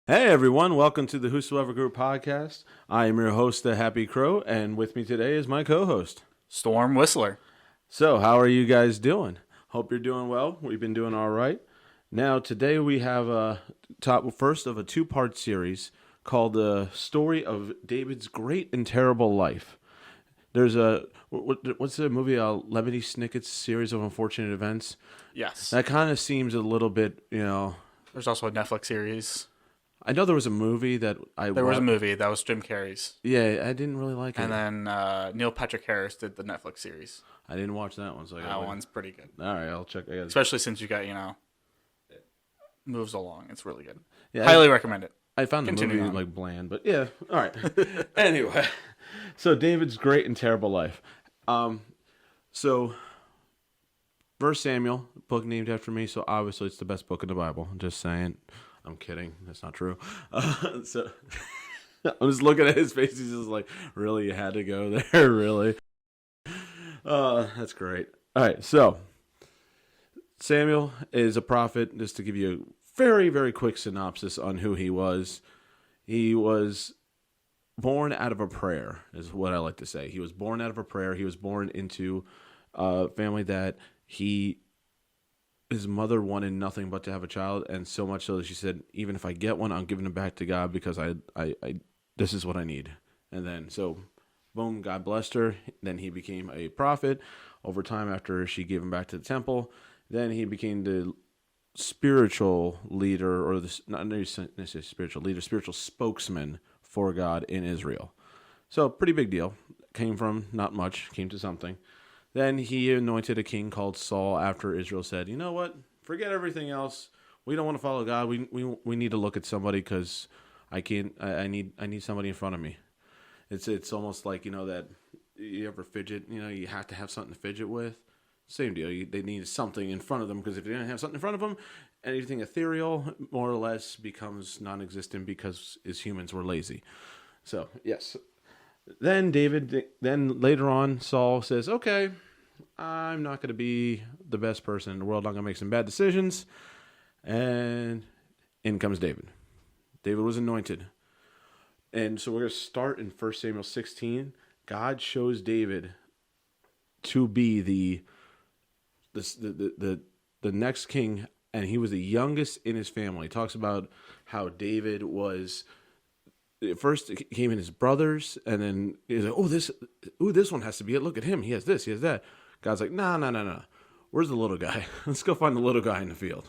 Hey everyone, welcome to the Whosoever Group podcast. I am your host, the Happy Crow, and with me today is my co-host, Storm Whistler. So, how are you guys doing? Hope you're doing well. We've been doing all right. Now, today we have a first of a two-part series called The Story of David's Great and Terrible Life. There's what's the movie, Lemony Snicket's Series of Unfortunate Events? Yes. That kind of seems a little bit, There's also a Netflix series. I know there was a movie that There was a movie that was Jim Carrey's. Yeah, I didn't really like it. And then Neil Patrick Harris did the Netflix series. I didn't watch that one, so that one's pretty good. All right, I'll check. Especially since you got, it moves along. It's really good. Yeah, Highly recommend it. I found the movie like bland, but yeah. All right. Anyway, so David's Great and Terrible Life. So 1 Samuel, book named after me, so obviously it's the best book in the Bible. I'm just saying. I'm kidding. That's not true. So I'm just looking at his face. He's just like, really, you had to go there? Really? That's great. All right. So Samuel is a prophet. Just to give you a very, very quick synopsis on who he was. He was born out of a prayer, is what I like to say. He was born out of a prayer. He was born into a family that his mother wanted nothing but to have a child, and so much so that she said, even if I get one, I'm giving it back to God because I this is what I need. And then, so, boom, God blessed her. Then he became a prophet over time after she gave him back to the temple. Then he became the spiritual leader, or not necessarily spiritual leader, spiritual spokesman for God in Israel. So, pretty big deal. Came from not much, came to something. Then he anointed a king called Saul after Israel said, you know what, forget everything else. We don't want to follow God. We need to look at somebody because I need somebody in front of me. It's almost like, that you ever fidget, you have to have something to fidget with. Same deal. They need something in front of them because if they don't have something in front of them, anything ethereal more or less becomes non-existent because as humans we're lazy. So, yes. Then later on, Saul says, okay, I'm not going to be the best person in the world. I'm going to make some bad decisions. And in comes David. David was anointed. And so we're going to start in 1 Samuel 16. God shows David to be the next king, and he was the youngest in his family. He talks about how David was... At first, it came in his brothers, and then he's like, this one has to be it. Look at him. He has this, he has that. God's like, no. Where's the little guy? Let's go find the little guy in the field.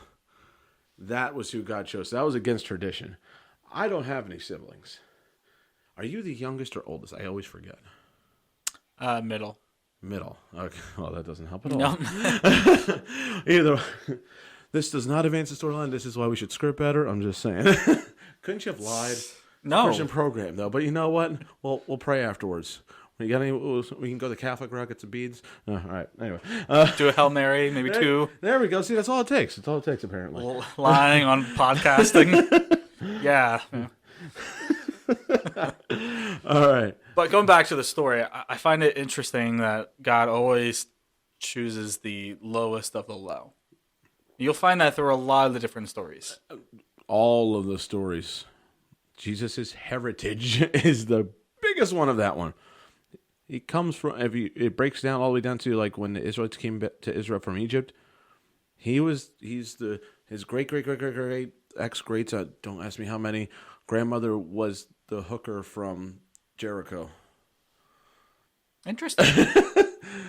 That was who God chose. That was against tradition. I don't have any siblings. Are you the youngest or oldest? I always forget. Middle. Okay. Well, that doesn't help at all. No. Either this does not advance the storyline. This is why we should script better. I'm just saying. Couldn't you have lied? No. Christian program, though. But you know what? We'll pray afterwards. We can go the Catholic route, get some beads. All right. Anyway. Do a Hail Mary, maybe two. There we go. See, that's all it takes. That's all it takes, apparently. Lying on podcasting. Yeah. All right. But going back to the story, I find it interesting that God always chooses the lowest of the low. You'll find that through a lot of the different stories. All of the stories. Jesus' heritage is the biggest one of that one. He comes from, it breaks down all the way down to like when the Israelites came to Israel from Egypt. He's his great ex-greats, don't ask me how many, grandmother was the hooker from Jericho. Interesting.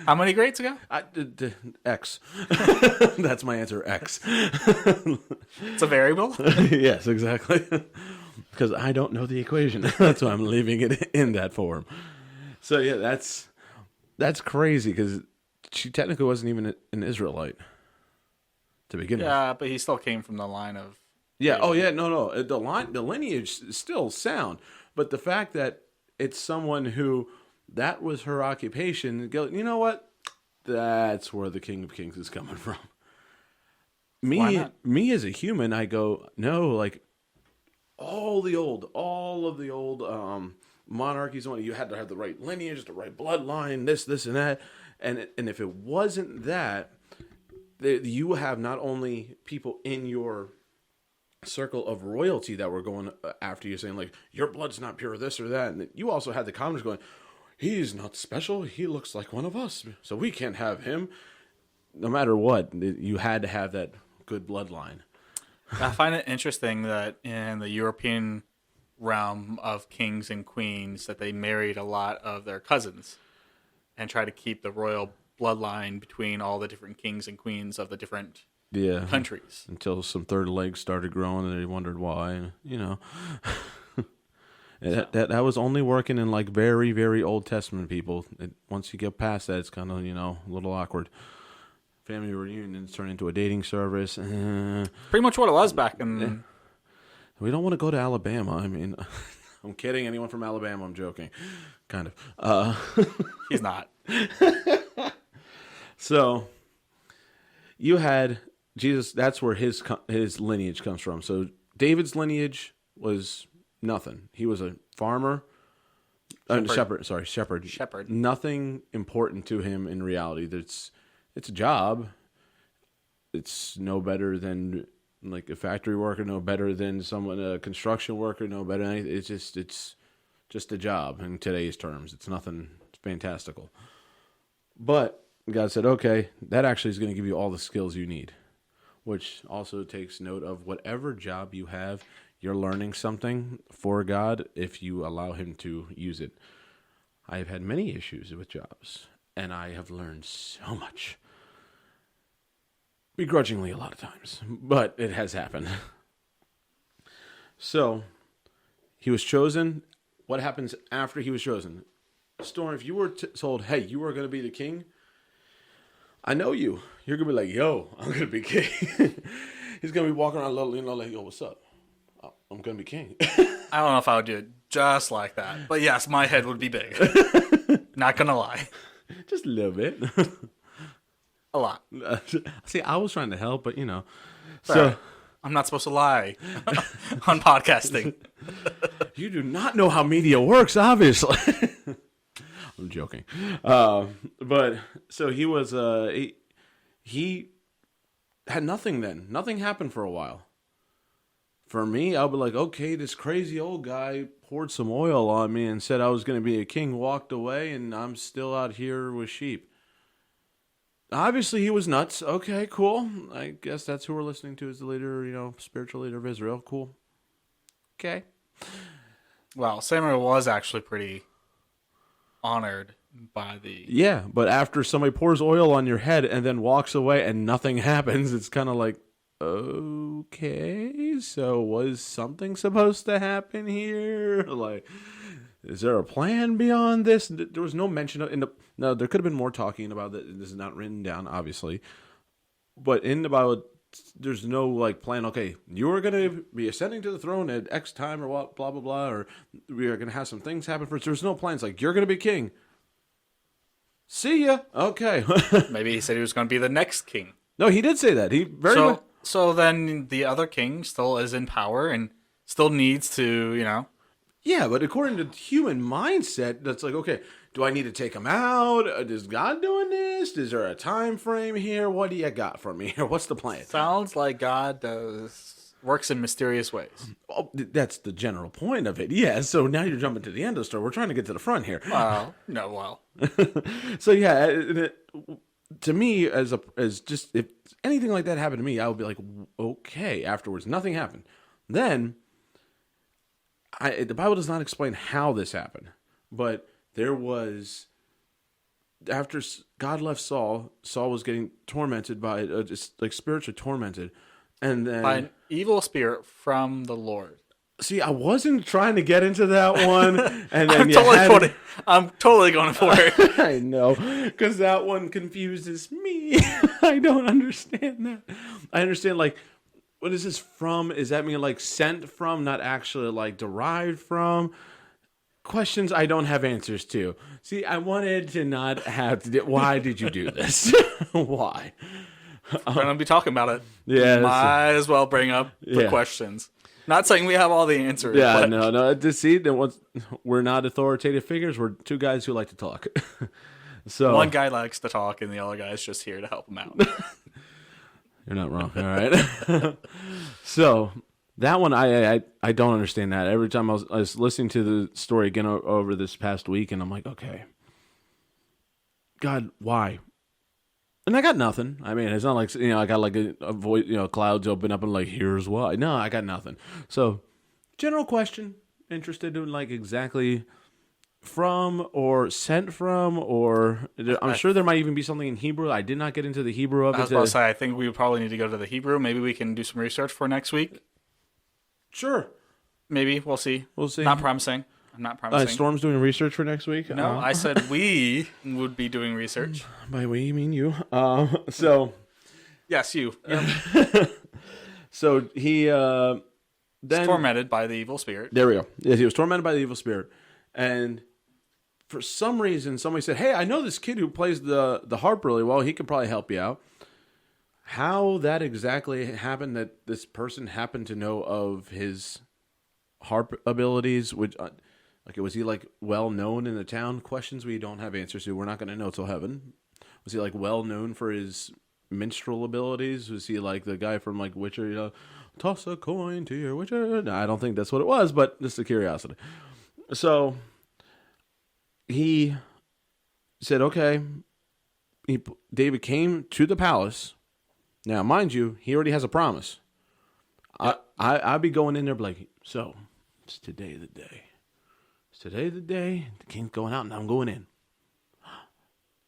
How many greats ago? X. That's my answer, X. It's a variable? Yes, exactly. Because I don't know the equation. That's why I'm leaving it in that form. So yeah, that's crazy because she technically wasn't even an Israelite to begin with. Yeah, but he still came from the line of... Yeah, David. Oh yeah, no. The lineage is still sound. But the fact that it's someone who that was her occupation, you know what? That's where the King of Kings is coming from. Me as a human, I go, no, like all of the old monarchies, you had to have the right lineage, the right bloodline, this, and that. And if it wasn't that, you have not only people in your circle of royalty that were going after you, saying like your blood's not pure, this or that, and you also had the commoners going, he's not special, he looks like one of us, so we can't have him. No matter what, you had to have that good bloodline. I find it interesting that in the European realm of kings and queens that they married a lot of their cousins and try to keep the royal bloodline between all the different kings and queens of the different countries. Until some third legs started growing and they wondered why, you know. That was only working in like very, very Old Testament people. Once you get past that, it's kind of, a little awkward. Family reunions turn into a dating service. Pretty much what it was back in... We don't want to go to Alabama. I mean, I'm kidding. Anyone from Alabama, I'm joking. Kind of. He's not. So, you had Jesus. That's where his lineage comes from. So, David's lineage was nothing. He was a farmer. Shepherd. Shepherd. Nothing important to him in reality. It's a job. It's no better than like a factory worker, no better than a construction worker, no better than anything. It's just a job in today's terms. It's nothing fantastical. But God said, okay, that actually is going to give you all the skills you need, which also takes note of whatever job you have, you're learning something for God if you allow him to use it. I have had many issues with jobs, and I have learned so much. Begrudgingly a lot of times, but it has happened. So, he was chosen. What happens after he was chosen? Storm, if you were told, hey, you are going to be the king, I know you. You're going to be like, yo, I'm going to be king. He's going to be walking around like, yo, what's up? I'm going to be king. I don't know if I would do it just like that. But yes, my head would be big. Not going to lie. Just a little bit. A lot. See, I was trying to help, but So I'm not supposed to lie on podcasting. You do not know how media works, obviously. I'm joking. But so he was he had nothing then. Nothing happened for a while. For me, I'll be like, okay, this crazy old guy poured some oil on me and said I was going to be a king, walked away, and I'm still out here with sheep. Obviously, he was nuts. Okay, cool. I guess that's who we're listening to as the leader, spiritual leader of Israel. Cool. Okay. Well, Samuel was actually pretty honored by the... Yeah, but after somebody pours oil on your head and then walks away and nothing happens, it's kind of like, okay, so was something supposed to happen here? Like... Is there a plan beyond this? There was no mention of no. There could have been more talking about that. This is not written down, obviously, but in the Bible, there's no like plan. Okay, you are going to be ascending to the throne at X time, or what? Blah blah blah. Or we are going to have some things happen first. There's no plans. Like you're going to be king. See ya. Okay. Maybe he said he was going to be the next king. No, he did say that. He very much. So then the other king still is in power and still needs to, Yeah, but according to human mindset, that's like, okay, do I need to take him out? Is God doing this? Is there a time frame here? What do you got for me? What's the plan? Sounds like God works in mysterious ways. Well, that's the general point of it. Yeah, so now you're jumping to the end of the story. We're trying to get to the front here. Well. So yeah, to me, as just if anything like that happened to me, I would be like, okay. Afterwards, nothing happened. Then... the Bible does not explain how this happened, but there was, after God left Saul was getting tormented by, just like spiritually tormented, and then... By an evil spirit from the Lord. See, I wasn't trying to get into that one, and then I'm totally going for it. I know, because that one confuses me. I don't understand that. I understand, like... What is this from? Does that mean like sent from, not actually like derived from? Questions I don't have answers to. See, I wanted to not have to. Why did you do this? Why? We're going to be talking about it. Yeah. Might as well bring up the questions. Not saying we have all the answers. Yeah, but... no. See, we're not authoritative figures. We're two guys who like to talk. So one guy likes to talk and the other guy is just here to help him out. You're not wrong. All right. So That one, I don't understand that. Every time I was listening to the story again over this past week, and I'm like, okay, God, why? And I got nothing. I mean, it's not like, I got like a voice, clouds open up and like, here's why. No, I got nothing. So, general question, interested in like exactly from or sent from, or I'm sure there might even be something in Hebrew. I did not get into the Hebrew of it. I was about to say, I think we would probably need to go to the Hebrew. Maybe we can do some research for next week. Sure. Maybe. We'll see. We'll see. Not promising. I'm not promising. Storm's doing research for next week? No, I said we would be doing research. By we, you mean you. So. Yes, you. Yep. So he then tormented by the evil spirit. There we go. Yes, he was tormented by the evil spirit. And for some reason, somebody said, hey, I know this kid who plays the harp really well. He could probably help you out. How that exactly happened, that this person happened to know of his harp abilities, which, was he like well known in the town? Questions we don't have answers to. We're not going to know till heaven. Was he like well known for his minstrel abilities? Was he like the guy from like Witcher? Toss a coin to your Witcher. No, I don't think that's what it was, but just a curiosity. So he said, okay. David came to the palace. Now, mind you, he already has a promise. Yep. I'd be going in there like, so, it's today the day. It's today the day. The king's going out and I'm going in.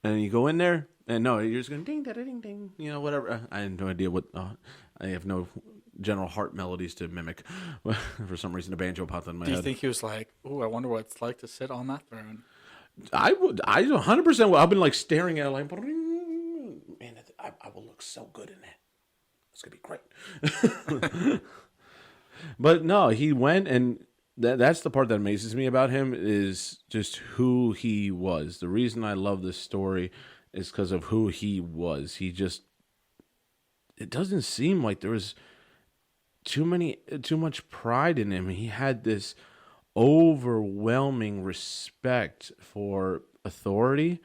And you go in there, and no, you're just going ding, da, ding, ding, whatever. I have no idea what, I have no general heart melodies to mimic. For some reason, a banjo popped in my head. Do you think he was like, ooh, I wonder what it's like to sit on that throne? I 100% I've been like staring at it like, man, I will look so good in that. It's going to be great. But no, he went, and that's the part that amazes me about him is just who he was. The reason I love this story is because of who he was. It doesn't seem like there was too much pride in him. He had this overwhelming respect for authority,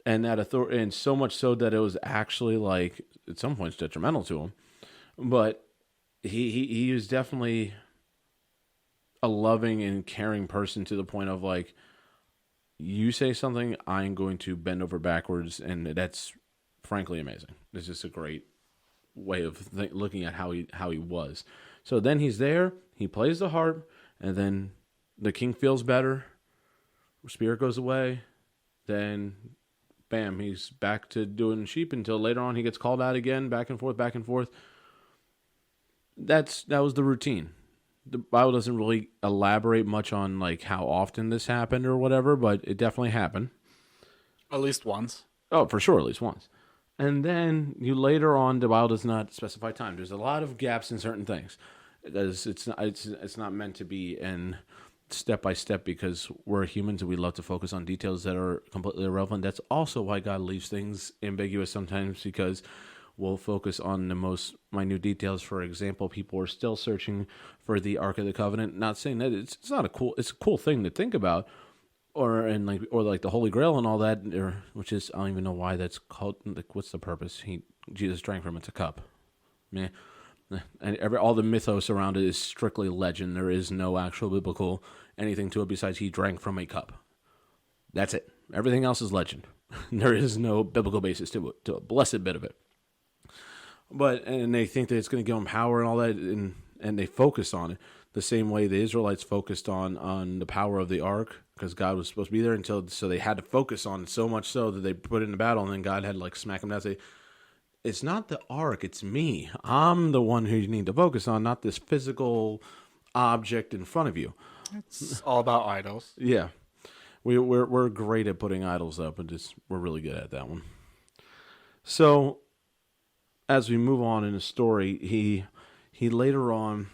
and that authority, and so much so that it was actually like at some points detrimental to him. But he was definitely a loving and caring person to the point of like, you say something, I'm going to bend over backwards, and that's frankly amazing. It's just a great way of looking at how he was. So then he's there, he plays the harp, and then the king feels better, spirit goes away, then bam, he's back to doing sheep until later on he gets called out again, back and forth, back and forth. That was the routine. The Bible doesn't really elaborate much on like how often this happened or whatever, but it definitely happened. At least once. Oh, for sure, at least once. And then you later on, the Bible does not specify time. There's a lot of gaps in certain things. It's not meant to be in step by step because we're humans and we love to focus on details that are completely irrelevant. That's also why God leaves things ambiguous sometimes, because we'll focus on the most minute details. For example, people are still searching for the Ark of the Covenant. Not saying that it's a cool thing to think about, or the Holy Grail and all that, which is, I don't even know why that's called. Like, what's the purpose? Jesus drank from it's a cup. Yeah. And all the mythos around it is strictly legend. There is no actual biblical anything to it besides he drank from a cup. That's it. Everything else is legend. There is no biblical basis to a blessed bit of it. And they think that it's going to give them power and all that, and they focus on it the same way the Israelites focused on the power of the ark, because God was supposed to be there so they had to focus on it so much so that they put it in the battle, and then God had to like smack them down and say, it's not the ark, it's me. I'm the one who you need to focus on, not this physical object in front of you. It's all about idols. Yeah. We're great at putting idols up, and we're really good at that one. So as we move on in the story, he later on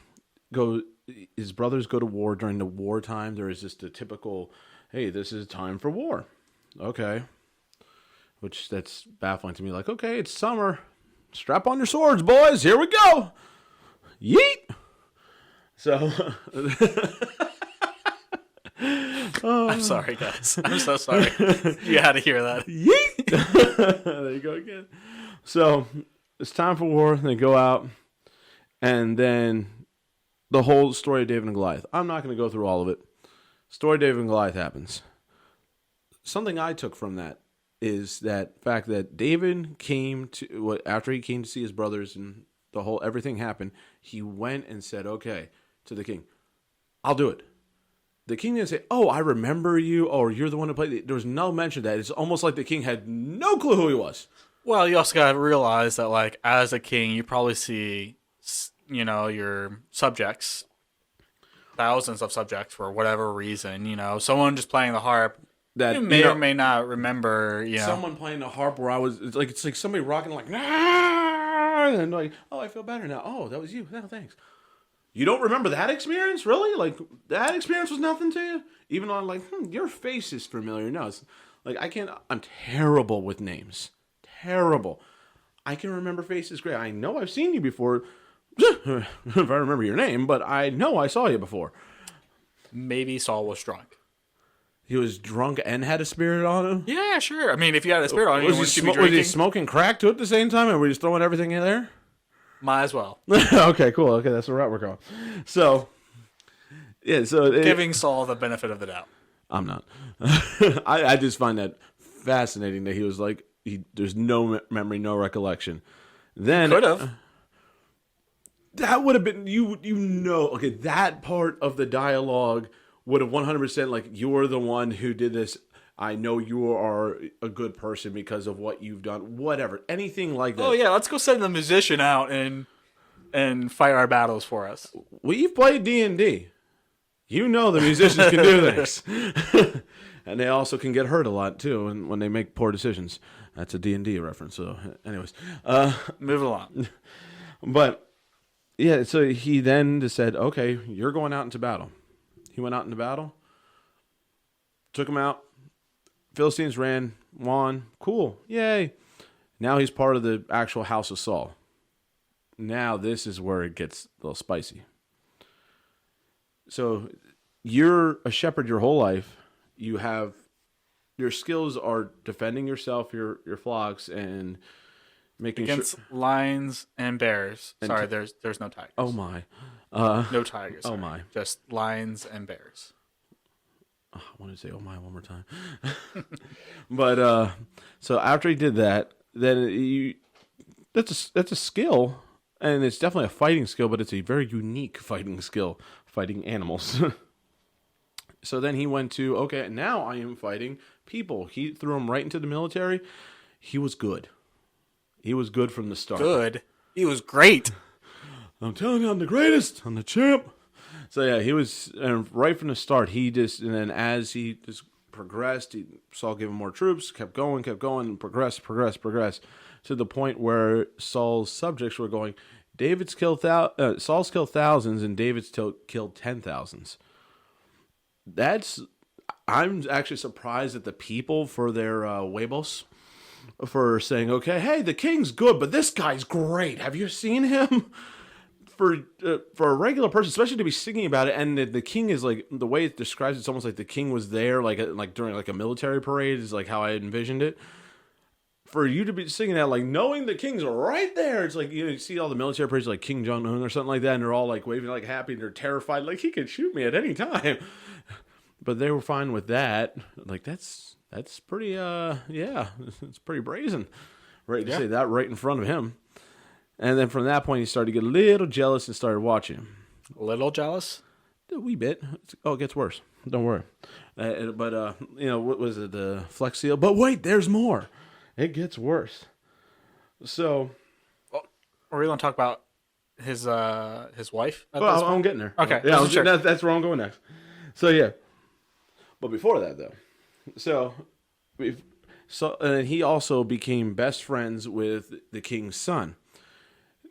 his brothers go to war during the wartime. There is just a typical, hey, this is time for war. Okay. Which that's baffling to me. Like, okay, it's summer. Strap on your swords, boys. Here we go. Yeet. So, I'm sorry, guys. I'm so sorry. You had to hear that. Yeet. There you go again. So it's time for war. They go out, and then the whole story of David and Goliath. I'm not going to go through all of it. Story of David and Goliath happens. Something I took from that is that fact that David came to, after he came to see his brothers and the whole everything happened, he went and said, okay, to the king, I'll do it. The king didn't say, oh, I remember you, or you're the one who played it. There was no mention of that. It's almost like the king had no clue who he was. Well, you also got to realize that, like, as a king, you probably see, you know, your subjects, thousands of subjects for whatever reason, you know, someone just playing the harp. That You may or may not remember, you know. Someone playing the harp where I was, it's like somebody rocking like, nah, and like, oh, I feel better now. Oh, that was you. No, thanks. You don't remember that experience? Really? Like, that experience was nothing to you? Even though I'm like, your face is familiar. No, it's like, I'm terrible with names. Terrible. I can remember faces great. I know I've seen you before, if I remember your name, but I know I saw you before. Maybe Saul was drunk. He was drunk and had a spirit on him? Yeah, sure. I mean, if you had a spirit on you, Was he smoking crack too at the same time, and were you just throwing everything in there? Might as well. Okay, cool. Okay, that's the route we're going. So, yeah, Giving Saul the benefit of the doubt. I'm not. I just find that fascinating that he was like, there's no memory, no recollection. Then Could have. That would have been, okay, that part of the dialogue would have 100% like, you're the one who did this. I know you are a good person because of what you've done. Whatever. Anything like that. Oh, yeah. Let's go send the musician out and fight our battles for us. Well, you've played D&D. You know the musicians can do this. And they also can get hurt a lot, too, when they make poor decisions. That's a D&D reference. So, anyways. Move along. But, yeah, so he then just said, okay, you're going out into battle. He went out into battle. Took him out. Philistines won. Cool. Yay. Now he's part of the actual house of Saul. Now this is where it gets a little spicy. So you're a shepherd your whole life. You have your skills are defending yourself, your flocks, and making against lions and bears. Sorry, there's no tigers. Oh my. No tigers. Oh sorry. my. Just lions and bears. I wanted to say "oh my" one more time, but so after he did that, then that's a skill, and it's definitely a fighting skill, but it's a very unique fighting skill, fighting animals. So then he went to, okay, now I am fighting people. He threw him right into the military. He was good. He was good from the start. Good. He was great. I'm telling you, I'm the greatest. I'm the champ. So yeah, he was right from the start. And then as he just progressed, Saul gave him more troops, kept going, and progressed to the point where Saul's subjects were going, Saul's killed thousands and David's killed 10,000s. I'm actually surprised at the people for their huevos for saying, okay, hey, the king's good, but this guy's great. Have you seen him? For a regular person, especially to be singing about it, and the king is like, the way it describes it's almost like the king was there, like during like a military parade is like how I envisioned it. For you to be singing that, like knowing the king's right there, it's like you see all the military parades like King Jong-un or something like that, and they're all like waving like happy, and they're terrified, like he could shoot me at any time. But they were fine with that. Like that's pretty it's pretty brazen, right? To say that right in front of him. And then from that point, he started to get a little jealous and started watching him. A little jealous? A wee bit. It gets worse. Don't worry. But what was it? The Flex Seal? But wait, there's more. It gets worse. So. Are we going to talk about his wife? I'm getting there. Okay. Yeah, that's where I'm going next. So, yeah. But before that, though. And he also became best friends with the king's son.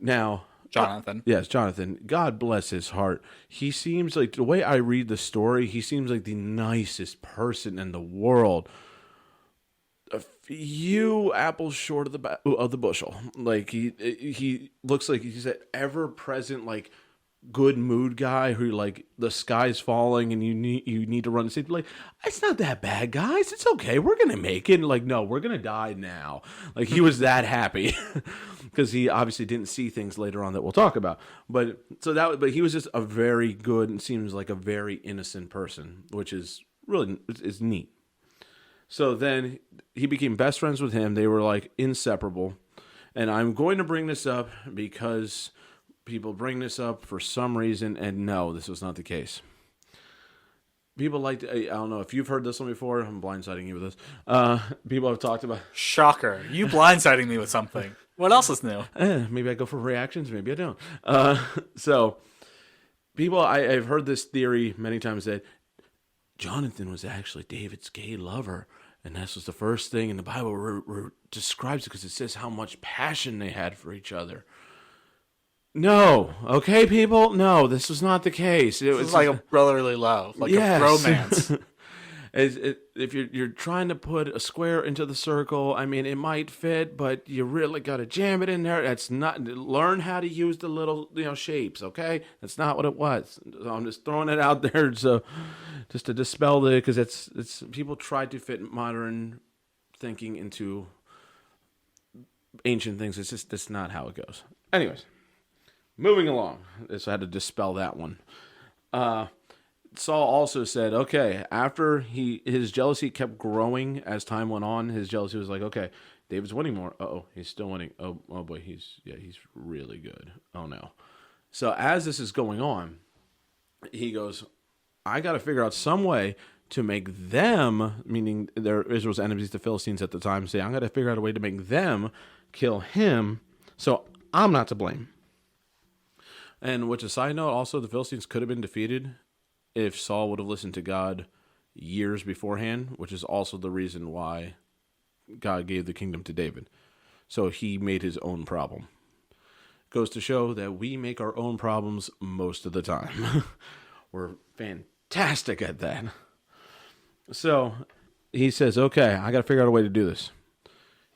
Now, Jonathan. Yes, Jonathan. God bless his heart. He seems like, the way I read the story, he seems like the nicest person in the world. A few apples short of the bushel. Like he looks like he's that ever present, like good mood guy who like the sky's falling and you need to run to safety. Like, it's not that bad, guys. It's okay. We're gonna make it. Like, no, we're gonna die now. Like, he was that happy because he obviously didn't see things later on that we'll talk about. But he was just a very good and seems like a very innocent person, which is really is neat. So then he became best friends with him. They were like inseparable. And I'm going to bring this up because people bring this up for some reason, and no, this was not the case. People like to, I don't know if you've heard this one before. I'm blindsiding you with this. People have talked about. Shocker! You blindsiding me with something. What else is new? Maybe I go for reactions. Maybe I don't. So people, I've heard this theory many times that Jonathan was actually David's gay lover. And this was the first thing in the Bible where describes it because it says how much passion they had for each other. No. Okay, people? No, this was not the case. It was like a brotherly love, like a romance. If you're trying to put a square into the circle, I mean, it might fit, but you really got to jam it in there. That's not, learn how to use the little, shapes, okay? That's not what it was. So I'm just throwing it out there so just to dispel it, because it's people tried to fit modern thinking into ancient things. It's just, that's not how it goes. Anyways, moving along. So I had to dispel that one. Saul also said, okay, after his jealousy kept growing as time went on, his jealousy was like, okay, David's winning more. Uh-oh, he's still winning. Oh boy, he's really good. Oh no. So as this is going on, he goes, I got to figure out some way to make them, meaning they're Israel's enemies, the Philistines at the time, say, I'm going to figure out a way to make them kill him so I'm not to blame. And which, a side note, also the Philistines could have been defeated if Saul would have listened to God years beforehand, which is also the reason why God gave the kingdom to David. So he made his own problem. Goes to show that we make our own problems most of the time. We're fantastic at that. So he says, okay, I got to figure out a way to do this.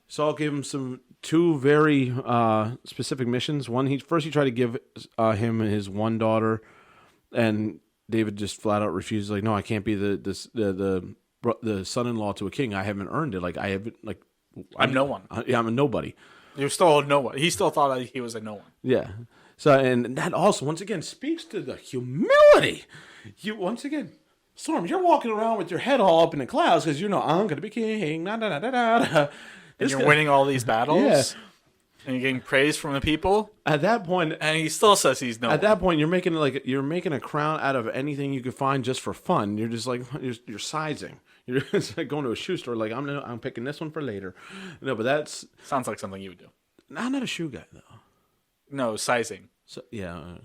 Saul gave him two very specific missions. One, he tried to give him his one daughter, and David just flat out refused. Like, no, I can't be the son-in-law to a king. I haven't earned it. Like, I haven't. Like, I'm no one. I'm a nobody. You're still a no one. He still thought that he was a no one. Yeah. So, and that also once again speaks to the humility. Once again, Storm, you're walking around with your head all up in the clouds because I'm going to be king. Da, da, da, da, da. And you're winning all these battles. Yeah. And you're getting praise from the people. At that point, and he still says he's no. At that point, you're making a crown out of anything you could find just for fun. You're just like you're sizing. You're just like going to a shoe store. Like, I'm picking this one for later. No, but that's sounds like something you would do. I'm not a shoe guy though. No, sizing. So, yeah.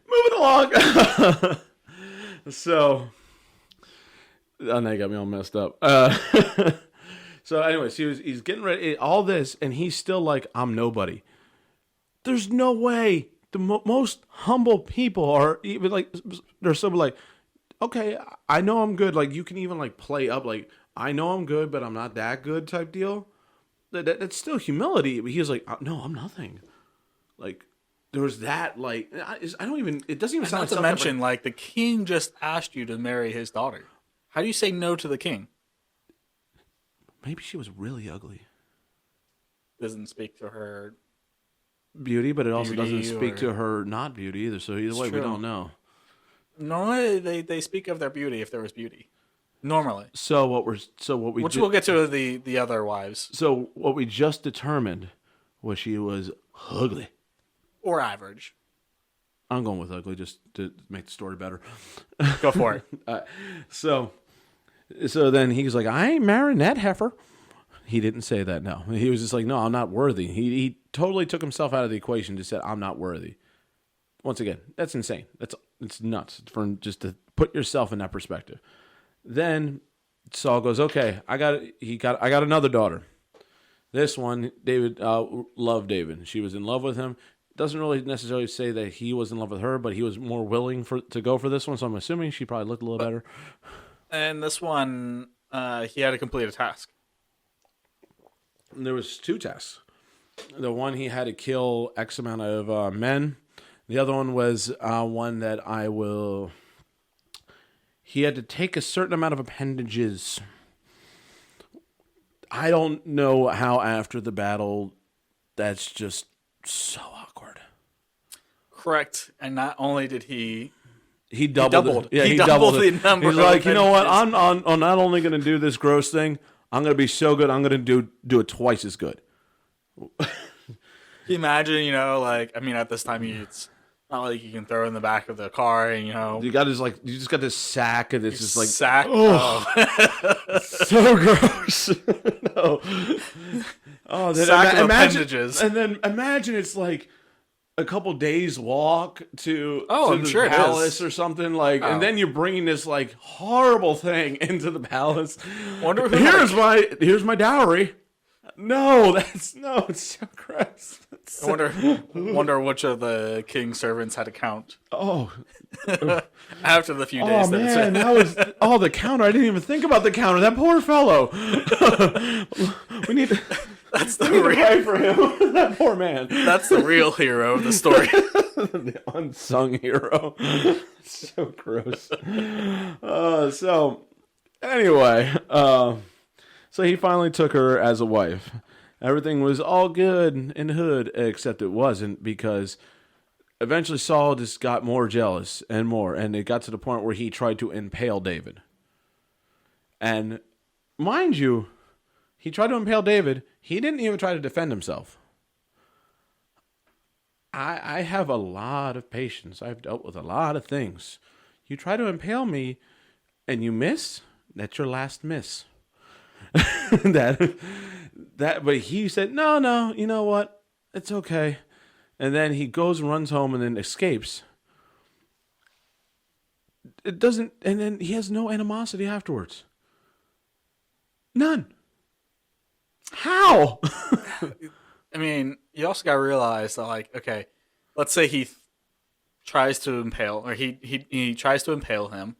Moving along. So, now you got me all messed up. So, anyways, he's getting ready, all this, and he's still like, I'm nobody. There's no way. The most humble people are even like, they're so like, okay, I know I'm good. Like, you can even like play up, like, I know I'm good, but I'm not that good type deal. That's still humility. But he was like, no, I'm nothing. Like, there was that, like, I don't even, it doesn't even sound like not to mention, like, the king just asked you to marry his daughter. How do you say no to the king? Maybe she was really ugly. Doesn't speak to her beauty, but it also doesn't speak to her not beauty either. So either way, we don't know. Normally, they speak of their beauty if there was beauty. Normally. Which we'll get to the other wives. So what we just determined was she was ugly. Or average. I'm going with ugly just to make the story better. Go for it. So then he was like, I ain't marrying that heifer. He didn't say that, no. He was just like, no, I'm not worthy. He totally took himself out of the equation, just said, I'm not worthy. Once again, that's insane. It's nuts for just to put yourself in that perspective. Then Saul goes, okay, I got another daughter. This one, David loved David. She was in love with him. Doesn't really necessarily say that he was in love with her, but he was more willing to go for this one. So I'm assuming she probably looked a little better. And this one, he had to complete a task. And there was 2 tasks. The one he had to kill X amount of men. The other one was one that I will. He had to take a certain amount of appendages. I don't know how after the battle. That's just so awkward. Correct. And not only did he doubled. He doubled the number. He's like, you know what? I'm not only going to do this gross thing. I'm going to be so good. I'm going to do it twice as good. Can you imagine? You know, like I mean, at this time, it's not like you can throw it in the back of the car, and you know, you just got this sack, and it's just like sack. So gross. No. Oh, sack of appendages. And then imagine it's like a couple days walk to I'm the sure palace or something like, and then you're bringing this like horrible thing into the palace. Wonder who here's my dowry. No, it's so gross. I wonder which of the king's servants had a count. Oh, after the few days. Oh man, that was the counter. I didn't even think about the counter. That poor fellow. We need to. That's the pray for him. That poor man. That's the real hero of the story. The unsung hero. So gross. So anyway, so he finally took her as a wife. Everything was all good in the hood, except it wasn't, because eventually Saul just got more jealous and more, and it got to the point where he tried to impale David. And mind you, he tried to impale David. He didn't even try to defend himself. I have a lot of patience. I've dealt with a lot of things. You try to impale me and you miss, that's your last miss. But he said, no, you know what? It's okay. And then he goes and runs home and then escapes. It doesn't, and then he has no animosity afterwards. None. How? I mean, you also got to realize that, like, okay, let's say he tries to impale, or he tries to impale him.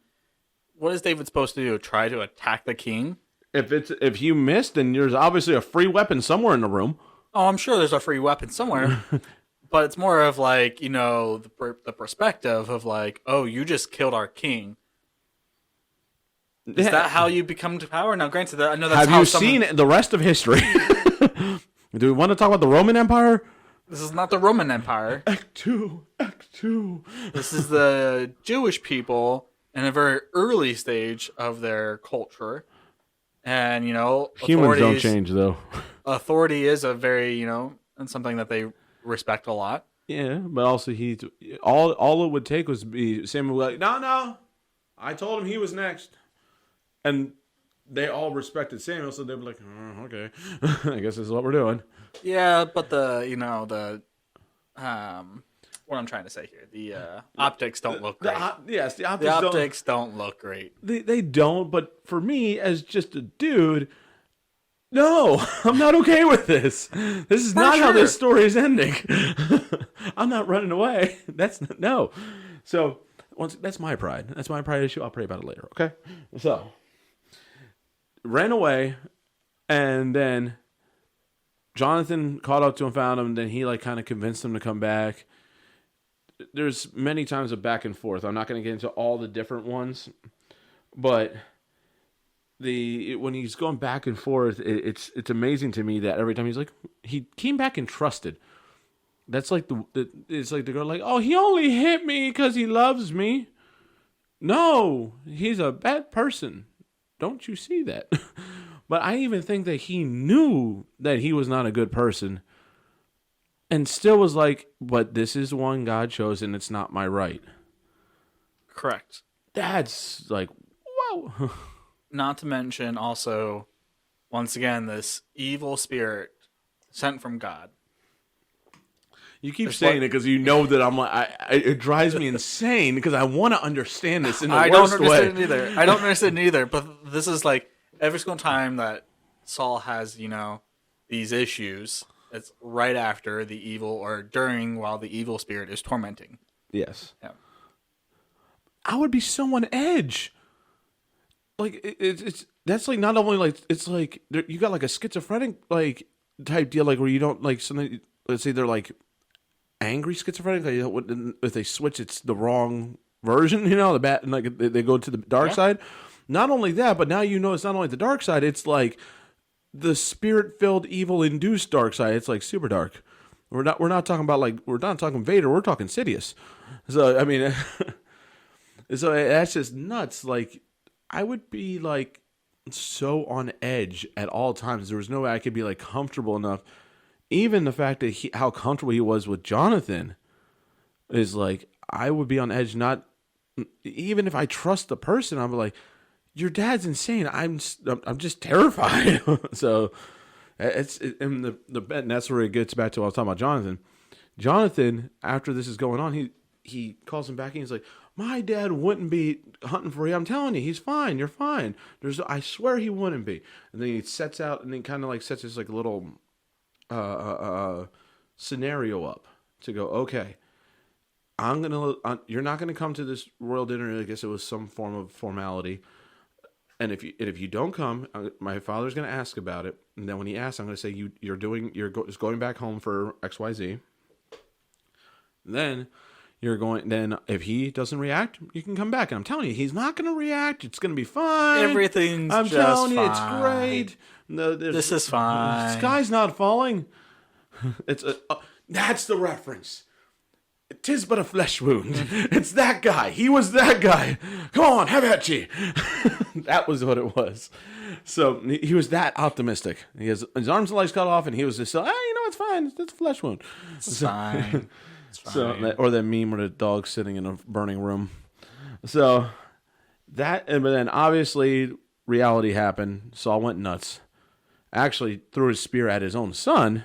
What is David supposed to do? Try to attack the king? If you missed, then there's obviously a free weapon somewhere in the room. Oh, I'm sure there's a free weapon somewhere. But it's more of like, you know, the perspective of like, oh, you just killed our king. Is that how you become to power? Now, granted, I know that's Have you seen the rest of history? Do we want to talk about the Roman Empire? This is not the Roman Empire. Act 2. This is the Jewish people in a very early stage of their culture. And, you know, humans don't change, though. Authority is a very, you know, and something that they respect a lot. Yeah, but also all it would take was be Samuel like, no, I told him he was next. And they all respected Samuel, so they were like, oh, okay, I guess this is what we're doing. Yeah, but what I'm trying to say here, the optics don't look great. The optics don't look great. They don't, but for me, as just a dude, no, I'm not okay with this. This is not how this story is ending. I'm not running away. No. So, that's my pride. That's my pride issue. I'll pray about it later, okay? So, ran away, and then Jonathan caught up to him, found him, then he like kind of convinced him to come back. There's many times of back and forth. I'm not going to get into all the different ones, but when he's going back and forth, it's amazing to me that every time he came back and trusted. That's like it's like the girl like, oh, he only hit me because he loves me. No, he's a bad person. Don't you see that? But I even think that he knew that he was not a good person. And still was like, but this is one God chose and it's not my right. Correct. That's like, whoa. Not to mention also, once again, this evil spirit sent from God. You keep saying it because you know that I'm like, it drives me insane because I want to understand this in the worst way. I don't understand it either. But this is like every single time that Saul has, you know, these issues, it's right after the evil or during while the evil spirit is tormenting. Yes. Yeah. I would be so on edge. Like it's that's like not only like it's like you got like a schizophrenic like type deal, like where you don't like something. Let's say they're like angry schizophrenic. Like, if they switch, it's the wrong version. The bad, like they go to the dark side. Not only that, but now it's not only the dark side. It's like the spirit-filled, evil-induced dark side. It's like super dark. We're not talking about like we're not talking Vader. We're talking Sidious. So I mean, so that's just nuts. Like I would be like so on edge at all times. There was no way I could be like comfortable enough. Even the fact that how comfortable he was with Jonathan is like I would be on edge. Not even if I trust the person, I'm like, your dad's insane. I'm just terrified. So and that's where it gets back to what I was talking about Jonathan. Jonathan, after this is going on, he calls him back and he's like, my dad wouldn't be hunting for you. I'm telling you, he's fine. You're fine. I swear he wouldn't be. And then he sets out and then kind of like sets this like little scenario up to go, okay, you're not gonna come to this royal dinner. I guess it was some form of formality. And if you don't come, my father's going to ask about it. And then when he asks, I'm going to say you're going back home for XYZ. Then Then if he doesn't react, you can come back. And I'm telling you, he's not going to react. It's going to be fine. Everything's I'm just telling you, fine. it's great. This is fine. The sky's not falling. That's the reference. 'Tis but a flesh wound. It's that guy. He was that guy. Come on, have at ye. That was what it was. So he was that optimistic. He has his arms and legs cut off, and he was just like, it's fine. It's a flesh wound. It's fine. It's fine. So, or that meme where the dog's sitting in a burning room. So but then obviously reality happened. Saul went nuts. Actually threw his spear at his own son,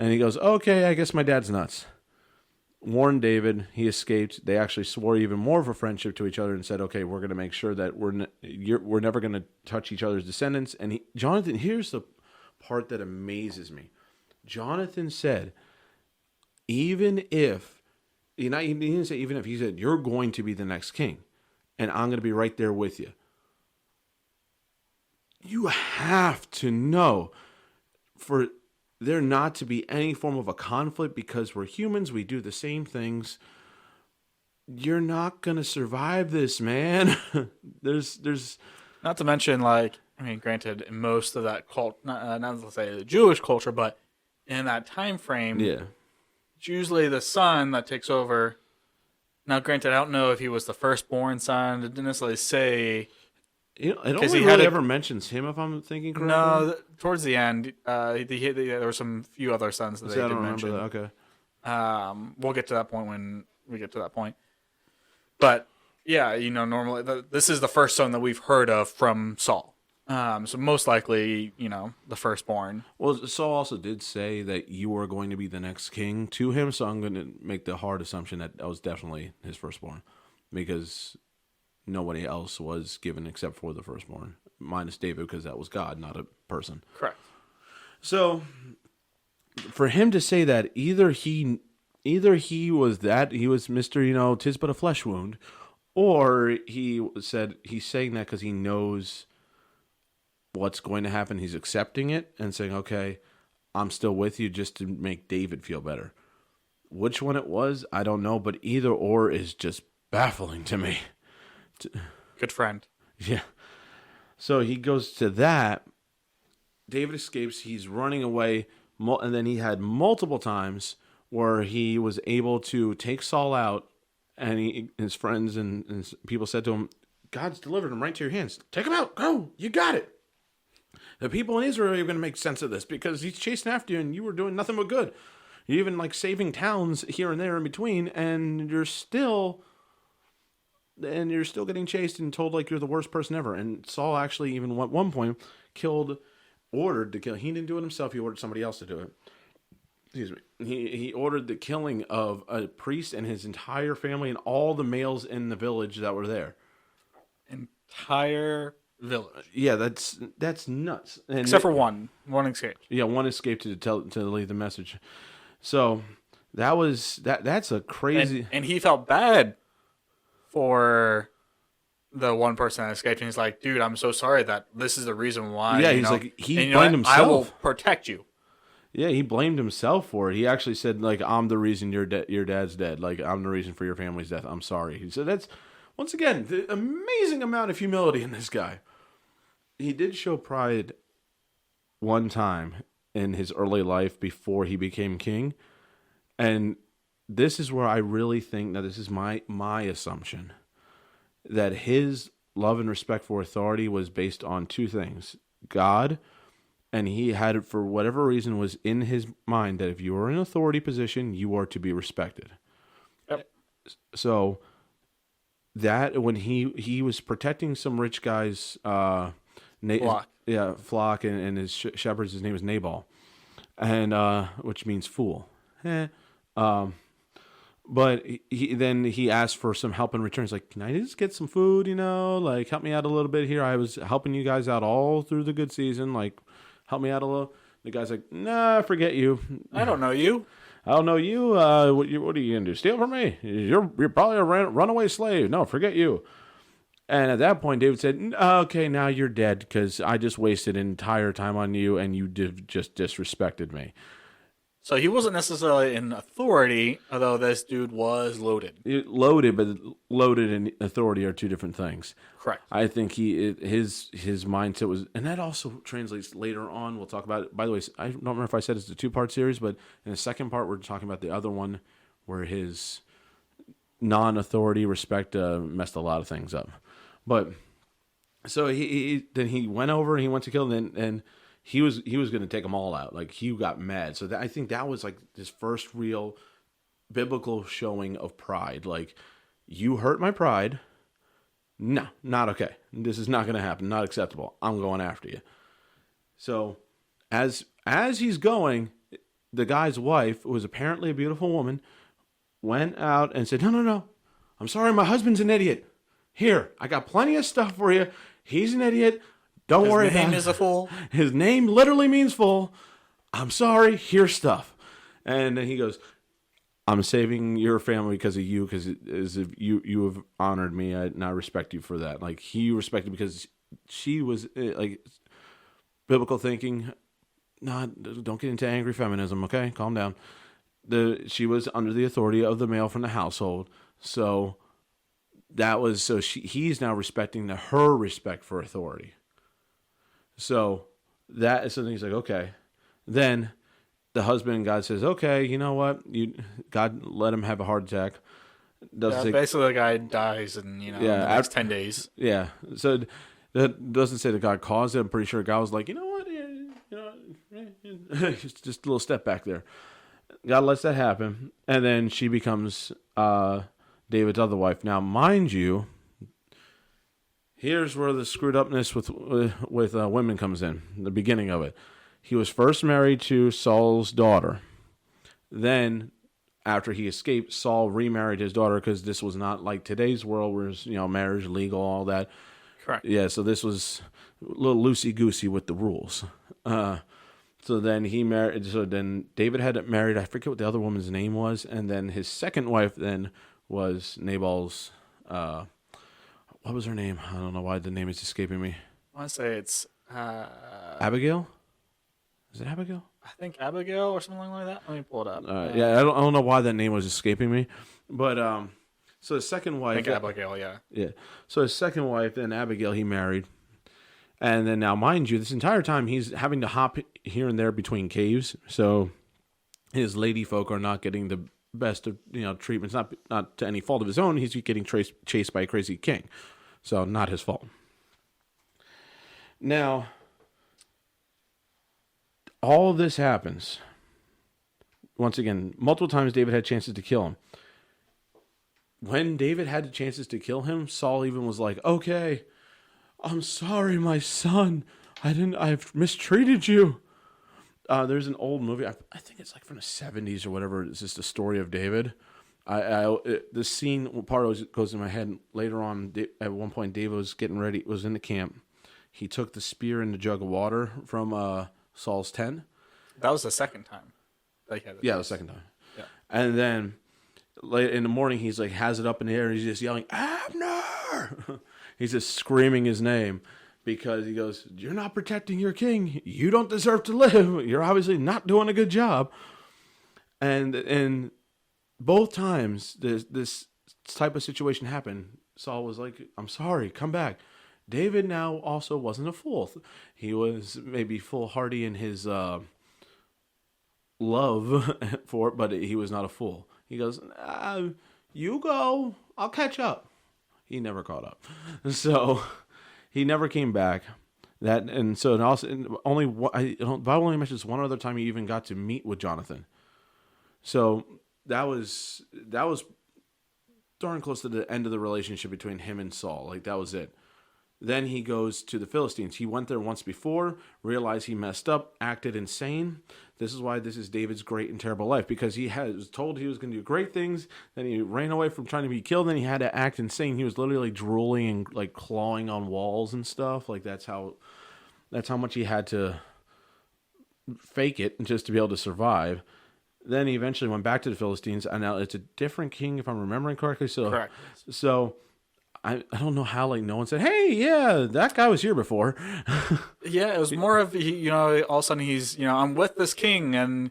and he goes, "Okay, I guess my dad's nuts." Warned David. He escaped. They actually swore even more of a friendship to each other and said, "Okay, we're going to make sure that we're never going to touch each other's descendants." And Jonathan, here's the part that amazes me. Jonathan said, "Even if he didn't say even if, he said you're going to be the next king, and I'm going to be right there with you." You have to know for there not to be any form of a conflict, because we're humans, we do the same things. You're not gonna survive this, man. there's not to mention, like, I mean, granted, in most of that cult, not to say the Jewish culture, but in that time frame, yeah, it's usually the son that takes over. Now, granted, I don't know if he was the firstborn son. It didn't necessarily say. It only really ever mentions him, if I'm thinking correctly. No, towards the end, there were some few other sons that they did mention. That. Okay. We'll get to that point when we get to that point. But yeah, normally this is the first son that we've heard of from Saul. So most likely, the firstborn. Well, Saul also did say that you are going to be the next king to him, so I'm going to make the hard assumption that was definitely his firstborn, because nobody else was given except for the firstborn, minus David, because that was God, not a person. Correct. So, for him to say that, either he was Mr. 'Tis but a flesh wound, or he's saying that because he knows what's going to happen. He's accepting it and saying, "Okay, I'm still with you," just to make David feel better. Which one it was, I don't know, but either or is just baffling to me. Good friend. Yeah. So he goes to that. David escapes. He's running away. And then he had multiple times where he was able to take Saul out. And his friends and his people said to him, "God's delivered him right to your hands. Take him out. Go. You got it." The people in Israel are going to make sense of this, because he's chasing after you and you were doing nothing but good. You're even like saving towns here and there in between. And you're still getting chased and told like you're the worst person ever. And Saul actually even at one point ordered to kill. He didn't do it himself. He ordered somebody else to do it. Excuse me. He ordered the killing of a priest and his entire family and all the males in the village that were there. Entire village. Yeah, that's nuts. And except for one escaped. Yeah, one escaped to leave the message. So that's a crazy. And he felt bad for the one person that escaped, and he's like, "Dude, I'm so sorry that this is the reason why." Yeah, he's like, he blamed himself. I will protect you. Yeah, he blamed himself for it. He actually said, like, I'm the reason your dad's dead. Like, I'm the reason for your family's death. I'm sorry. He said that's, once again, the amazing amount of humility in this guy. He did show pride one time in his early life before he became king. And this is where I really think, now this is my assumption, that his love and respect for authority was based on two things. God, and he had it, for whatever reason, was in his mind that if you are in an authority position, you are to be respected. Yep. So that when he was protecting some rich guy's Flock. flock and his shepherds, his name is Nabal, and which means fool. But he asked for some help in return. He's like, can I just get some food, like help me out a little bit here. I was helping you guys out all through the good season. Like, help me out a little. The guy's like, nah, forget you. I don't know you. I don't know you. What are you going to do? Steal from me? You're probably a runaway slave. No, forget you. And at that point, David said, okay, now you're dead because I just wasted an entire time on you and you just disrespected me. So he wasn't necessarily in authority, although this dude was loaded. Loaded, but loaded and authority are two different things. Correct. I think his mindset was, and that also translates later on. We'll talk about it. By the way, I don't remember if I said it's a 2-part series, but in the second part, we're talking about the other one where his non-authority respect messed a lot of things up. But so he went over and he went to kill them, and he was going to take them all out. Like, he got mad. So I think that was like his first real biblical showing of pride. Like, you hurt my pride. No, not okay. This is not going to happen. Not acceptable. I'm going after you. So as he's going, the guy's wife, who was apparently a beautiful woman, went out and said, no. I'm sorry, my husband's an idiot. Here, I got plenty of stuff for you. He's an idiot. Don't worry about it. His name is a fool. His name literally means fool. I'm sorry. Here's stuff. And then he goes, I'm saving your family because of you, because you have honored me, and I respect you for that. Like, he respected because she was like biblical thinking. No, don't get into angry feminism, okay? Calm down. She was under the authority of the male from the household, so he's now respecting her respect for authority. So that is something he's like, okay. Then the husband and God says, okay, you know what? God let him have a heart attack. Basically the guy dies in the next 10 days. Yeah. So that doesn't say that God caused it. I'm pretty sure God was like, you know what? Just a little step back there. God lets that happen. And then she becomes David's other wife. Now, mind you, here's where the screwed upness with women comes in, the beginning of it. He was first married to Saul's daughter. Then, after he escaped, Saul remarried his daughter, because this was not like today's world where marriage legal, all that. Correct. Yeah, so this was a little loosey-goosey with the rules. So then he married. So then David had married, I forget what the other woman's name was, and then his second wife then was Nabal's. What was her name? I don't know why the name is escaping me. I want to say it's Abigail. Is it Abigail? I think Abigail or something like that. Let me pull it up. Yeah, I don't know why that name was escaping me, but so his second wife. I think Abigail, yeah. Yeah. So his second wife, then Abigail, he married. And then now, mind you, this entire time he's having to hop here and there between caves. So his lady folk are not getting the best of treatments. Not to any fault of his own. He's getting chased by a crazy king. So not his fault. Now, all of this happens. Once again, multiple times David had chances to kill him. When David had the chances to kill him, Saul even was like, okay, I'm sorry, my son. I've mistreated you. There's an old movie. I think it's like from the 70s or whatever. It's just a story of David. The scene part goes in my head later on. At one point, David was getting ready. Was in the camp. He took the spear and the jug of water from Saul's tent. That was the second time. The second time. Yeah. And then late in the morning, he's like has it up in the air. And he's just yelling, Abner! He's just screaming his name because he goes, "You're not protecting your king. You don't deserve to live. You're obviously not doing a good job." And both times this type of situation happened, Saul was like, "I'm sorry, come back." David now also wasn't a fool. He was maybe foolhardy in his love for it, but he was not a fool. He goes, "You go. I'll catch up." He never caught up. So he never came back. And also only the Bible only mentions one other time he even got to meet with Jonathan. So that was darn close to the end of the relationship between him and Saul. Like, that was it. Then he goes to the Philistines. He went there once before, realized he messed up, acted insane. This is why this is David's great and terrible life, because he was told he was going to do great things. Then he ran away from trying to be killed. Then he had to act insane. He was literally drooling and like clawing on walls and stuff. Like, that's how much he had to fake it just to be able to survive. Then he eventually went back to the Philistines, and now it's a different king, if I'm remembering correctly. So, Correct. So I don't know how, like, no one said, "Hey, yeah, that guy was here before." Yeah, it was more of, all of a sudden he's, I'm with this king, and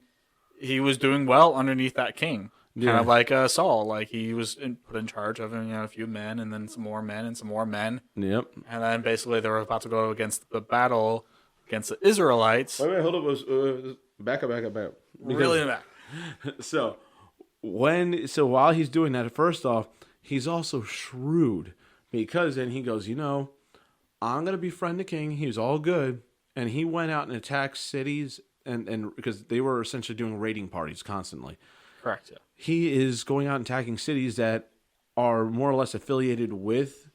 he was doing well underneath that king. Yeah. Kind of like Saul. Like, he was put in charge of a few men, and then some more men, and some more men. Yep. And then basically they were about to go against the battle against the Israelites. Wait, hold up. Back up. Really in the back. So while he's doing that, first off, he's also shrewd, because then he goes, I'm going to befriend the king. He's all good. And he went out and attacked cities, and because they were essentially doing raiding parties constantly. Correct, yeah. He is going out and attacking cities that are more or less affiliated with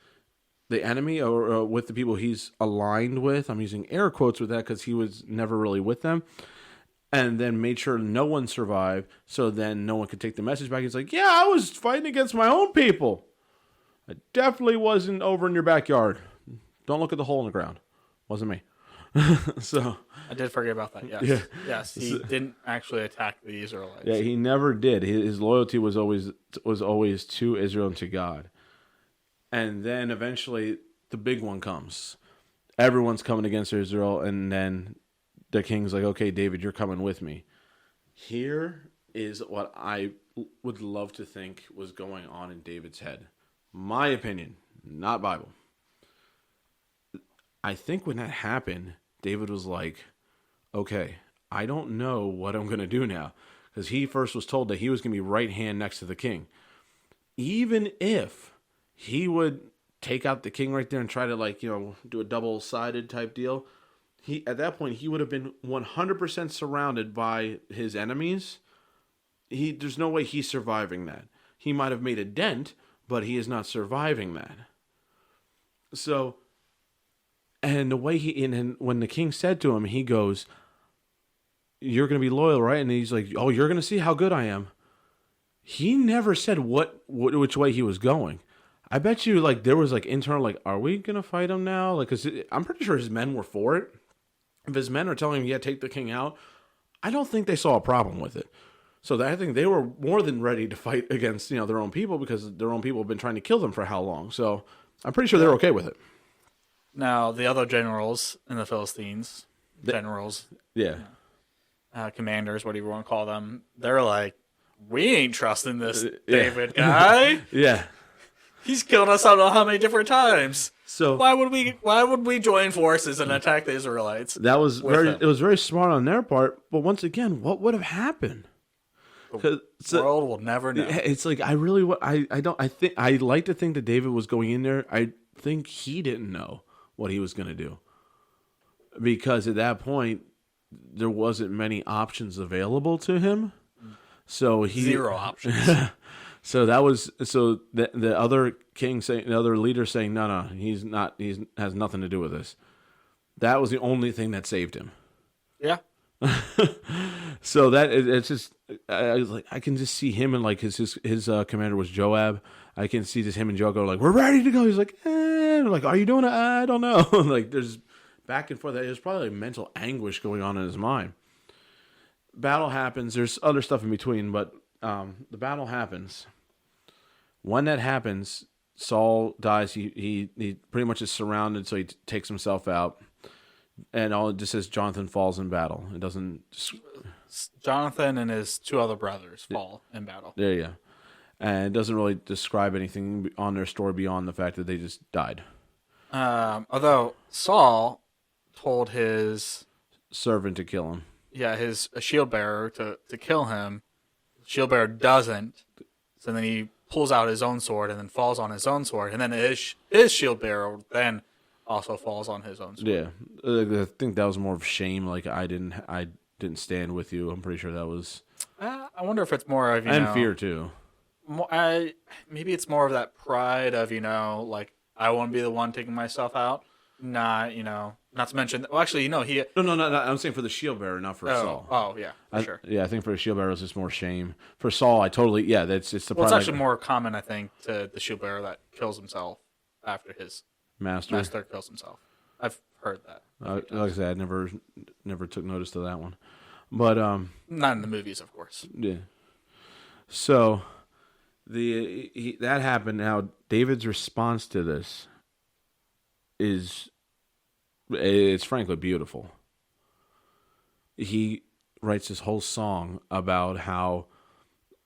the enemy, or with the people he's aligned with. I'm using air quotes with that because he was never really with them. And then made sure no one survived, so then no one could take the message back. He's like, "Yeah, I was fighting against my own people. I definitely wasn't over in your backyard. Don't look at the hole in the ground. Wasn't me." So I did forget about that. Yes, yeah. Yes, he didn't actually attack the Israelites. Yeah, he never did. His loyalty was always to Israel and to God. And then eventually the big one comes. Everyone's coming against Israel, and then the king's like, "Okay, David, you're coming with me." Here is what I would love to think was going on in David's head. My opinion, not Bible. I think when that happened, David was like, "Okay, I don't know what I'm going to do now." Because he first was told that he was going to be right hand next to the king. Even if he would take out the king right there and try to do a double-sided type deal, at that point, he would have been 100% surrounded by his enemies. There's no way he's surviving that. He might have made a dent, but he is not surviving that. So, and the way and when the king said to him, he goes, "You're going to be loyal, right?" And he's like, "Oh, you're going to see how good I am." He never said which way he was going. I bet you, there was internal, are we going to fight him now? Because I'm pretty sure his men were for it. If his men are telling him, "Yeah, take the king out," I don't think they saw a problem with it. So I think they were more than ready to fight against their own people, because their own people have been trying to kill them for how long. So I'm pretty sure they're okay with it. Now, the other generals in the Philistines, Yeah. Commanders, whatever you want to call them, they're like, "We ain't trusting this David guy. Yeah. He's killed us I don't know how many different times. So Why would we join forces and attack the Israelites?" That was it was very smart on their part. But once again, what would have happened? The world will never know. It's like, I like to think that David was going in there. I think he didn't know what he was going to do, because at that point there wasn't many options available to him. So Zero options. So the other king saying, the other leader saying, no, he's not. He has nothing to do with this. That was the only thing that saved him. Yeah. So it's just, I can just see him, and his commander was Joab. I can see just him and Joab go "We're ready to go." He's like, "Are you doing it?" "I don't know." There's back and forth. There's probably mental anguish going on in his mind. Battle happens. There's other stuff in between, but the battle happens. When that happens, Saul dies. He pretty much is surrounded, so he takes himself out. And all it just says Jonathan falls in battle. It doesn't. Jonathan and his 2 other brothers fall in battle. There you go. And it doesn't really describe anything on their story beyond the fact that they just died. Although Saul told his servant to kill him. Yeah, his shield bearer to kill him. Shield bearer doesn't. So then he pulls out his own sword and then falls on his own sword. And then his shield bearer then also falls on his own sword. Yeah. I think that was more of shame. Like, I didn't stand with you. I'm pretty sure that was... I wonder if it's more of, and fear, too. Maybe it's more of that pride of, like, I want to be the one taking myself out. Not to mention... Well, actually, he... No. I'm saying for the shield bearer, not for Saul. Oh, yeah, sure. Yeah, I think for the shield bearer, it's just more shame. For Saul, I totally... Yeah, it's the pride. It's actually more common, I think, to the shield bearer that kills himself after his master kills himself. I've heard that. Like I said, I never took notice to that one. But... not in the movies, of course. Yeah. So... that happened. Now, David's response to this it's frankly beautiful. He writes this whole song about how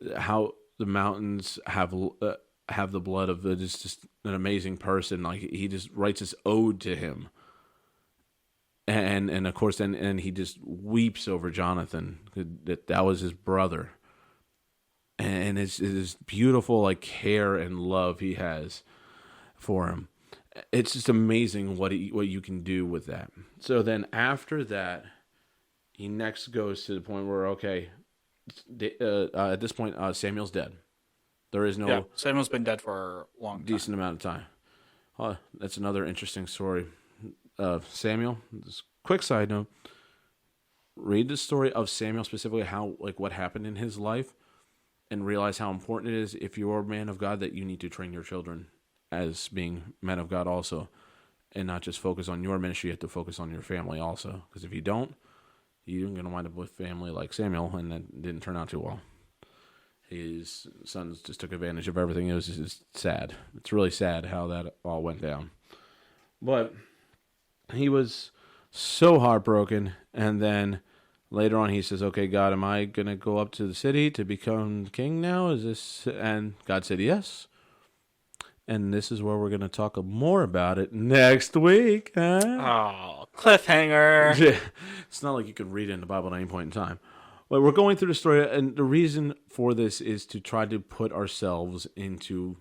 the mountains have the blood of just an amazing person. Like, he just writes this ode to him, and of course, and he just weeps over Jonathan, that was his brother. And it's beautiful, like, care and love he has for him. It's just amazing what you can do with that. So then after that, he next goes to the point where, okay, at this point, Samuel's dead. There is no... Yeah, Samuel's been dead for a long time. Decent amount of time. That's another interesting story. Samuel, just quick side note, read the story of Samuel specifically, what happened in his life, and realize how important it is, if you're a man of God, that you need to train your children as being men of God also, and not just focus on your ministry. You have to focus on your family also, because if you don't, you're going to wind up with family like Samuel, and that didn't turn out too well. His sons just took advantage of everything. It was just sad. It's really sad how that all went down. But he was so heartbroken, and then later on, he says, okay, God, am I going to go up to the city to become king now? Is this? And God said, yes. And this is where we're going to talk more about it next week. Huh? Oh, cliffhanger. It's not like you could read it in the Bible at any point in time. But we're going through the story, and the reason for this is to try to put ourselves into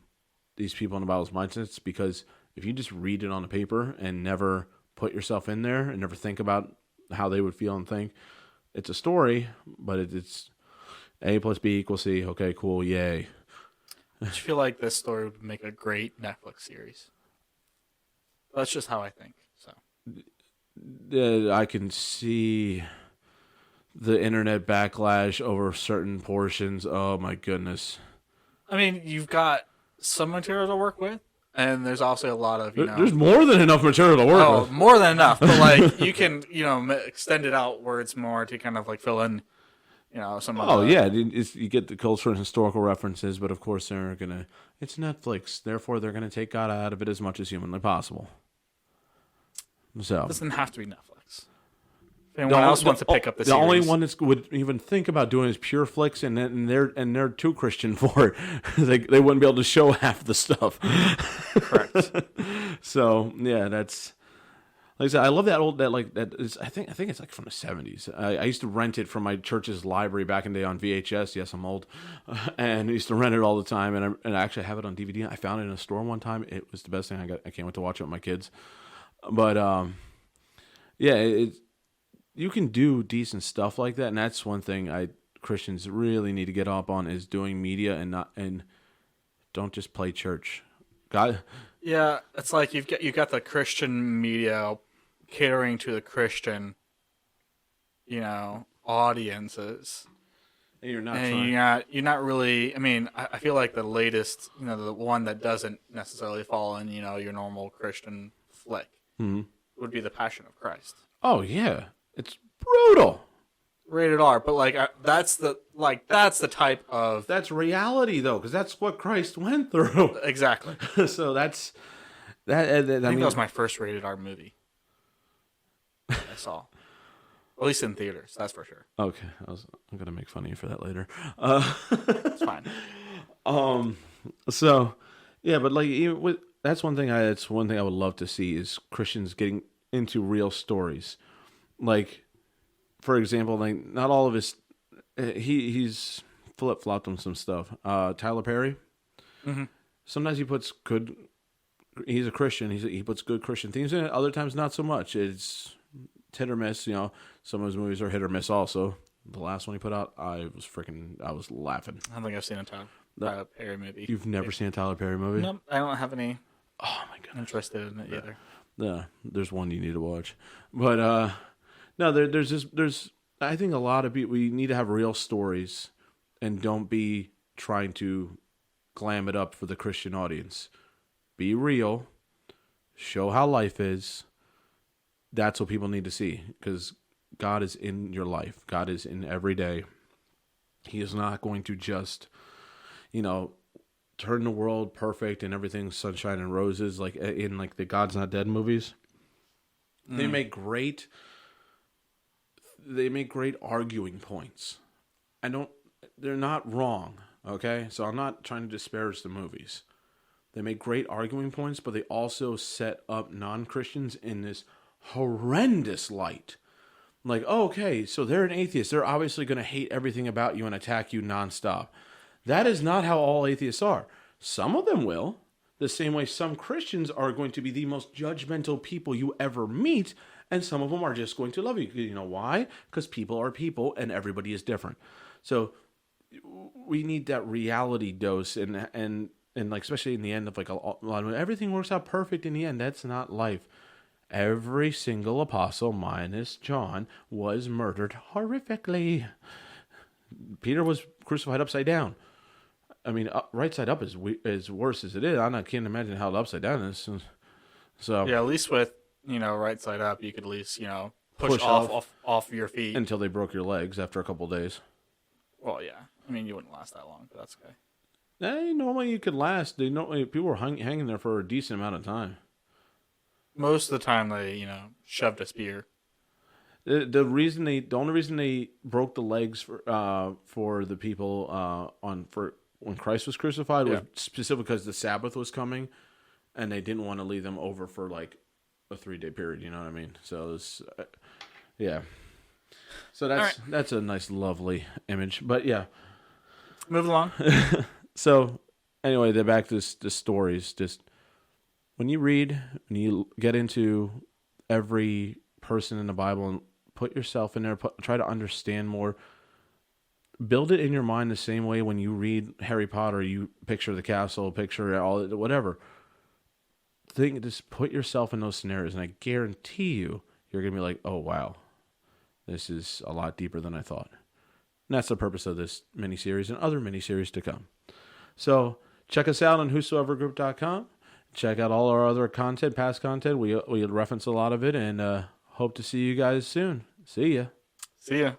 these people in the Bible's mindsets, because if you just read it on a paper and never put yourself in there and never think about how they would feel and think, it's a story, but it's A plus B equals C. Okay, cool, yay. I just feel like this story would make a great Netflix series. That's just how I think. So I can see the internet backlash over certain portions. Oh my goodness. I mean, you've got some material to work with, and there's also a lot of, There's more than enough material to work with. More than enough. But, like, you can, extend it outwards more to kind of, like, fill in, some of the... yeah. You get the cultural and historical references, but of course they're going to... It's Netflix. Therefore, they're going to take God out of it as much as humanly possible. So it doesn't have to be Netflix. If anyone else wants to pick up the series. The only one that would even think about doing is Pure Flix, and they're too Christian for it. they wouldn't be able to show half the stuff. Correct. So yeah, that's like I said. I love that is, I think it's like from the 70s. I used to rent it from my church's library back in the day on VHS. Yes, I'm old, and I used to rent it all the time. And I actually have it on DVD. I found it in a store one time. It was the best thing I got. I can't wait to watch it with my kids. But yeah, you can do decent stuff like that, and that's one thing Christians really need to get up on, is doing media and don't just play church. God, yeah, it's like you got the Christian media catering to the Christian, audiences. And you're not. And you're not really. I mean, I feel like the latest, the one that doesn't necessarily fall in, your normal Christian flick would be The Passion of Christ. Oh yeah. It's brutal. rated R, but like that's the type of That's reality, though, because that's what Christ went through. exactly. So that's that. I I think mean, that was my first rated R movie I saw, at least in theaters. That's for sure. okay. I'm gonna make fun of you for that later. It's fine. So yeah, but like even with that's one thing. That's one thing I would love to see is Christians getting into real stories. Like, for example, like not all of his he's flip flopped on some stuff. Tyler Perry. Mm-hmm. Sometimes he puts good. He's a Christian. He puts good Christian themes in it. Other times, not so much. It's hit or miss. You know, some of his movies are hit or miss. Also, the last one he put out, I was laughing. I don't think I've seen a Tyler Perry movie. You've never seen a Tyler Perry movie? Nope, I don't have any Oh my god. interest in it either. Yeah, there's one you need to watch, but no, there's. I think a lot of people we need to have real stories, and don't be trying to glam it up for the Christian audience. Be real, show how life is. That's what people need to see because God is in your life. God is in every day. He is not going to just, turn the world perfect and everything sunshine and roses like in like the God's Not Dead movies. They make great arguing points. They're not wrong, okay? So I'm not trying to disparage the movies. They make great arguing points, but they also set up non-Christians in this horrendous light. Like, oh, okay, so they're an atheist. They're obviously going to hate everything about you and attack you nonstop. That is not how all atheists are. Some of them will. The same way some Christians are going to be the most judgmental people you ever meet, and some of them are just going to love you. You know why? Because people are people, and everybody is different. So we need that reality dose, and like especially in the end of like a lot of everything works out perfect in the end. That's not life. Every single apostle, minus John, was murdered horrifically. Peter was crucified upside down. I mean, right side up is worse as it is. I can't imagine how the upside down is. So yeah, at least with right side up, you could at least push off your feet until they broke your legs after a couple days. Well, yeah. I mean, you wouldn't last that long, but that's okay. Normally you could last. People were hanging there for a decent amount of time. Most of the time, they shoved a spear. The only reason they broke the legs for the people when Christ was crucified was specifically because the Sabbath was coming, and they didn't want to leave them over for like a 3-day period. You know what I mean? So it was, yeah. So that's a nice, lovely image. But yeah, move along. So anyway, they're back to the stories. Just when you get into every person in the Bible and put yourself in there, try to understand more. Build it in your mind the same way when you read Harry Potter, you picture the castle, picture all whatever. Just put yourself in those scenarios, and I guarantee you're gonna be like, "Oh wow, this is a lot deeper than I thought." And that's the purpose of this miniseries and other miniseries to come. So check us out on whosoevergroup.com. Check out all our other content, past content. We reference a lot of it, and hope to see you guys soon. See ya. See ya.